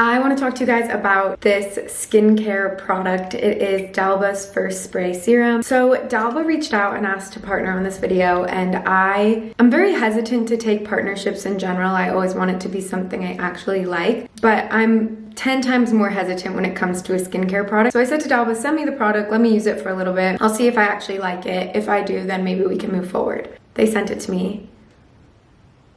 I want to talk to you guys about this skincare product. It is Dalba's First Spray Serum. So Dalba reached out and asked to partner on this video, and I'm very hesitant to take partnerships in general. I always want it to be something I actually like, but I'm 10 times more hesitant when it comes to a skincare product. So I said to Dalba, send me the product, let me use it for a little bit. I'll see if I actually like it. If I do, then maybe we can move forward. They sent it to me.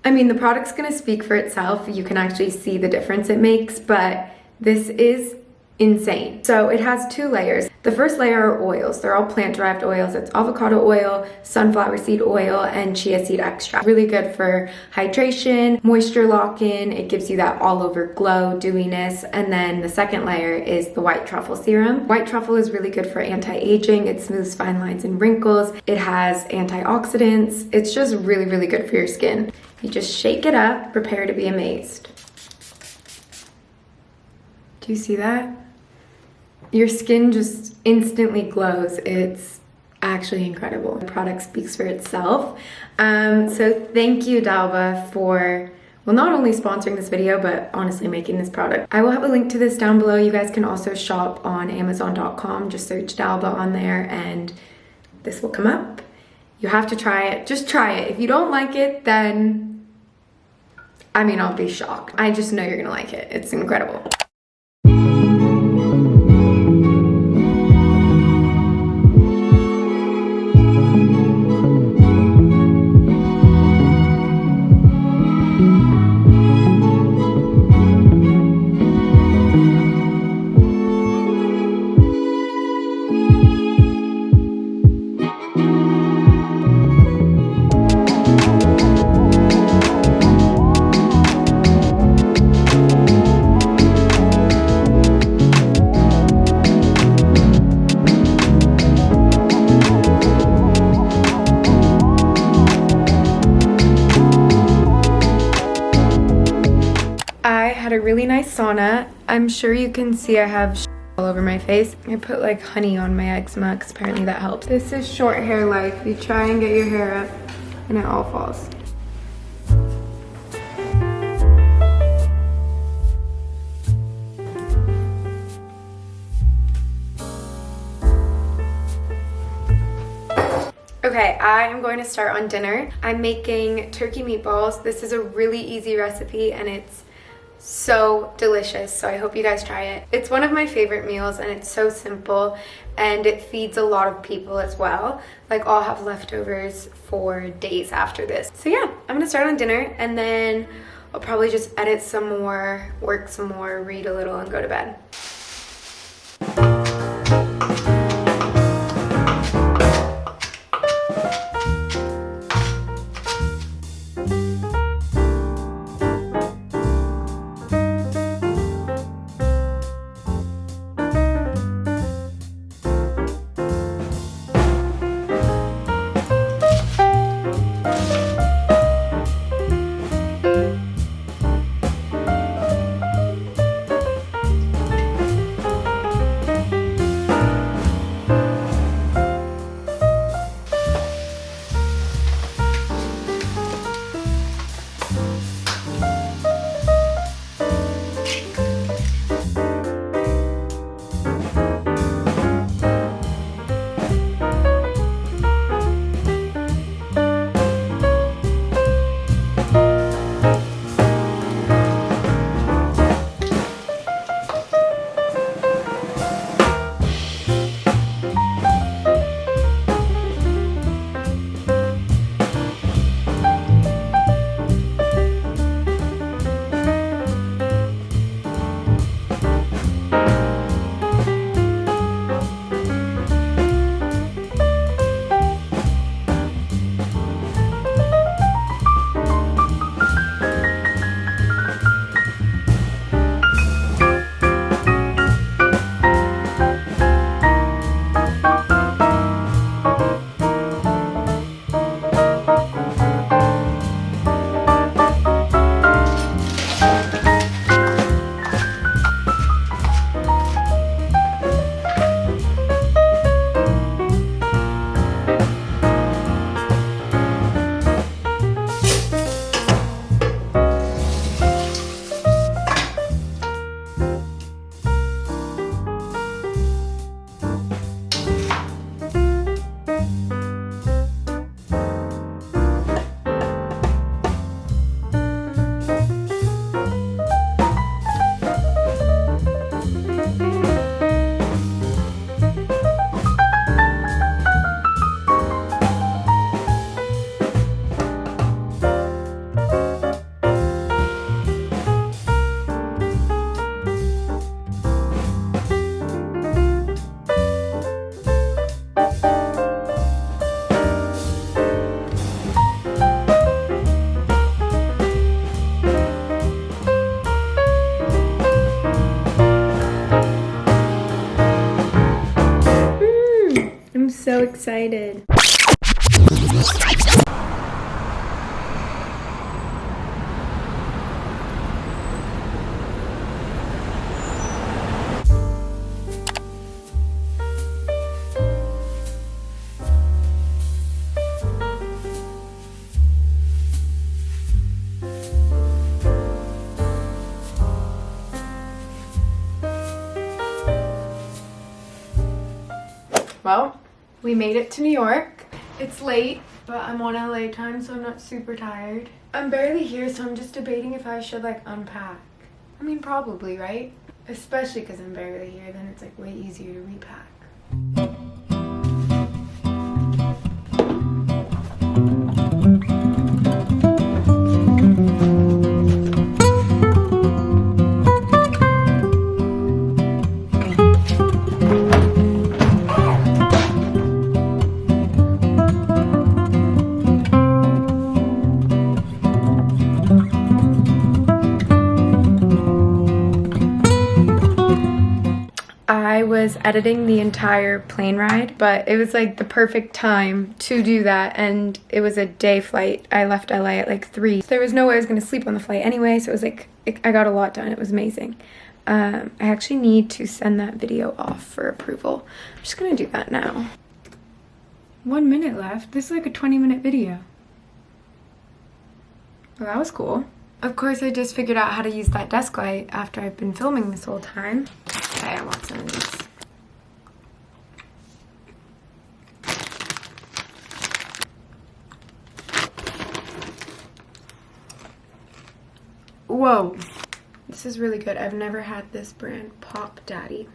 I mean, the product's gonna speak for itself. You can actually see the difference it makes, but this is insane. So it has 2 layers. The first layer are oils. They're all plant-derived oils. It's avocado oil, sunflower seed oil, and chia seed extract. Really good for hydration, moisture lock-in. It gives you that all-over glow, dewiness. And then the second layer is the white truffle serum. White truffle is really good for anti-aging. It smooths fine lines and wrinkles. It has antioxidants. It's just really, really good for your skin. You just shake it up, prepare to be amazed. Do you see that? Your skin just instantly glows. It's actually incredible. The product speaks for itself. So thank you, Dalba, for, well, not only sponsoring this video, but honestly making this product. I will have a link to this down below. You guys can also shop on Amazon.com. Just search Dalba on there and this will come up. You have to try it. Just try it. If you don't like it, then, I mean, I'll be shocked. I just know you're gonna like it. It's incredible. A really nice sauna. I'm sure you can see I have all over my face. I put like honey on my eczema because apparently that helps. This is short hair life. You try and get your hair up and it all falls. Okay, I am going to start on dinner. I'm making turkey meatballs. This is a really easy recipe and it's so delicious, so I hope you guys try it. It's one of my favorite meals and it's so simple and it feeds a lot of people as well. Like, I'll have leftovers for days after this. So yeah, I'm gonna start on dinner and then I'll probably just edit some more, work some more, read a little, and go to bed. Well, we made it to New York. It's late, but I'm on LA time, so I'm not super tired. I'm barely here, so I'm just debating if I should like unpack. I mean, probably, right? Especially because I'm barely here, then it's like way easier to repack. I was editing the entire plane ride, but it was like the perfect time to do that, and it was a day flight. I left LA at like 3. So there was no way I was gonna sleep on the flight anyway, so it was like, I got a lot done. It was amazing. I actually need to send that video off for approval. I'm just gonna do that now. 1 minute left. This is like a 20-minute video. Well, that was cool. Of course, I just figured out how to use that desk light after I've been filming this whole time. Okay, I want some of these. Whoa, this is really good. I've never had this brand, Pop Daddy.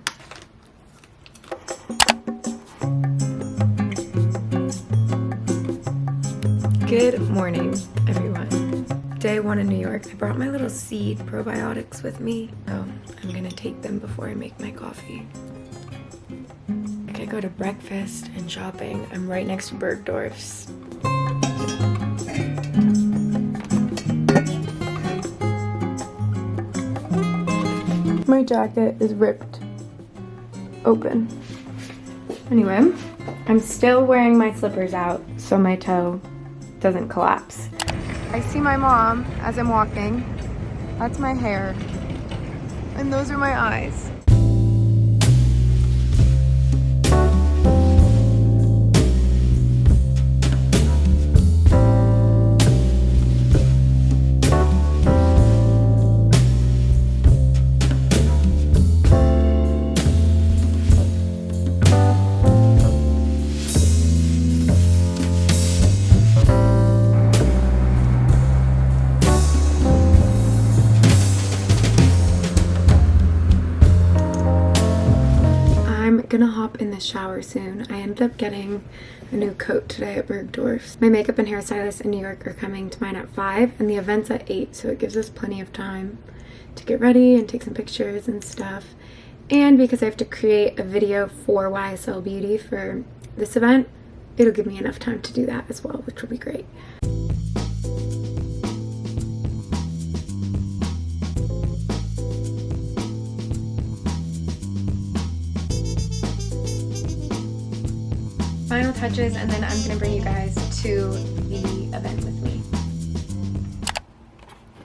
Good morning, everyone. Day 1 in New York. I brought my little seed probiotics with me. So I'm gonna take them before I make my coffee. I could go to breakfast and shopping. I'm right next to Bergdorf's. My jacket is ripped open. Anyway, I'm still wearing my slippers out so my toe doesn't collapse. I see my mom as I'm walking. That's my hair. And those are my eyes. Gonna hop in the shower soon. I ended up getting a new coat today at Bergdorf's. My makeup and hairstylist in New York are coming to mine at 5 and the event's at 8, so it gives us plenty of time to get ready and take some pictures and stuff. And because I have to create a video for YSL Beauty for this event, it'll give me enough time to do that as well, which will be great. Final touches, and then I'm gonna bring you guys to the event with me.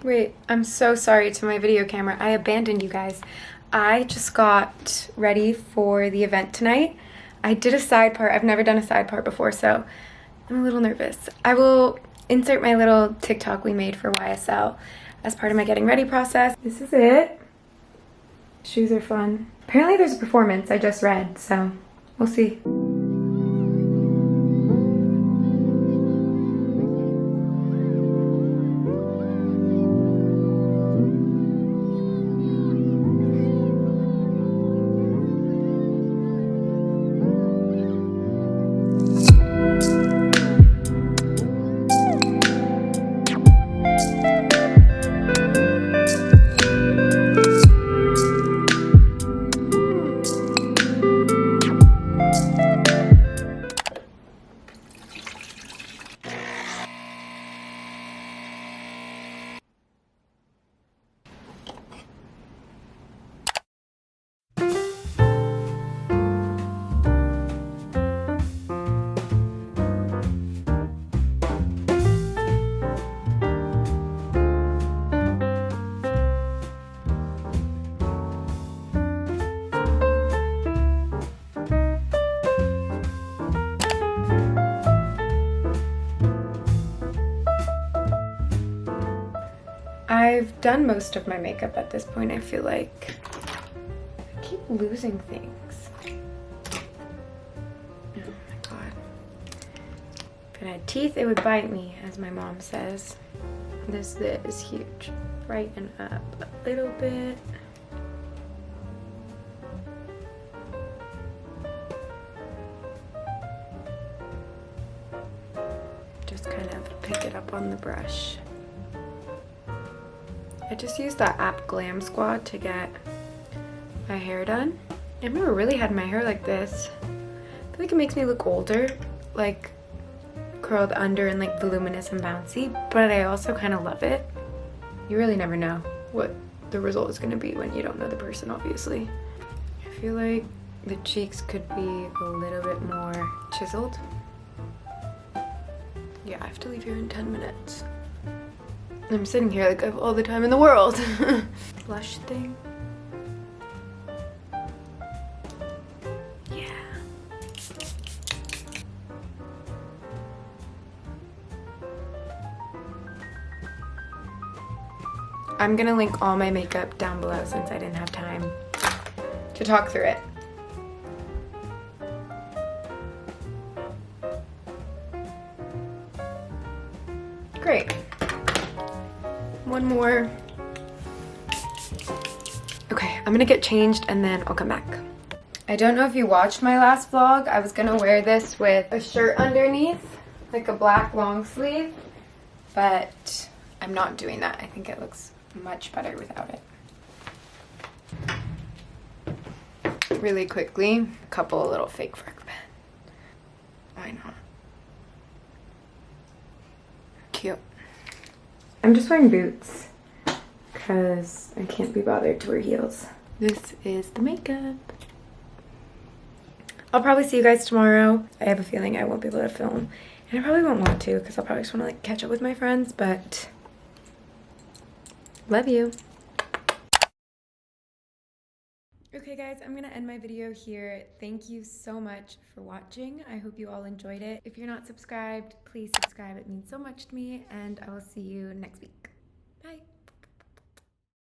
Wait, I'm so sorry to my video camera. I abandoned you guys. I just got ready for the event tonight. I did a side part. I've never done a side part before, so I'm a little nervous. I will insert my little TikTok we made for YSL as part of my getting ready process. This is it. Shoes are fun. Apparently there's a performance, I just read, so we'll see. I've done most of my makeup at this point, I feel like. I keep losing things. If it had teeth, it would bite me, as my mom says. This is huge. Brighten up a little bit. Just kind of pick it up on the brush. I just used that app Glam Squad to get my hair done. I've never really had my hair like this. I feel like it makes me look older, like curled under and like voluminous and bouncy, but I also kind of love it. You really never know what the result is going to be when you don't know the person, obviously. I feel like the cheeks could be a little bit more chiseled. Yeah, I have to leave here in 10 minutes. I'm sitting here like I have all the time in the world. Blush thing. Yeah. I'm gonna link all my makeup down below since I didn't have time to talk through it. Great. One more. Okay, I'm gonna get changed and then I'll come back. I don't know if you watched my last vlog. I was gonna wear this with a shirt underneath, like a black long sleeve, but I'm not doing that. I think it looks much better without it. Really quickly, a couple little fake freckles. Why not? Cute. I'm just wearing boots because I can't be bothered to wear heels. This is the makeup. I'll probably see you guys tomorrow. I have a feeling I won't be able to film, and I probably won't want to because I'll probably just want to like catch up with my friends, but love you. Okay guys, I'm gonna end my video here. Thank you so much for watching. I hope you all enjoyed it. If you're not subscribed, please subscribe. It means so much to me, and I will see you next week. Bye.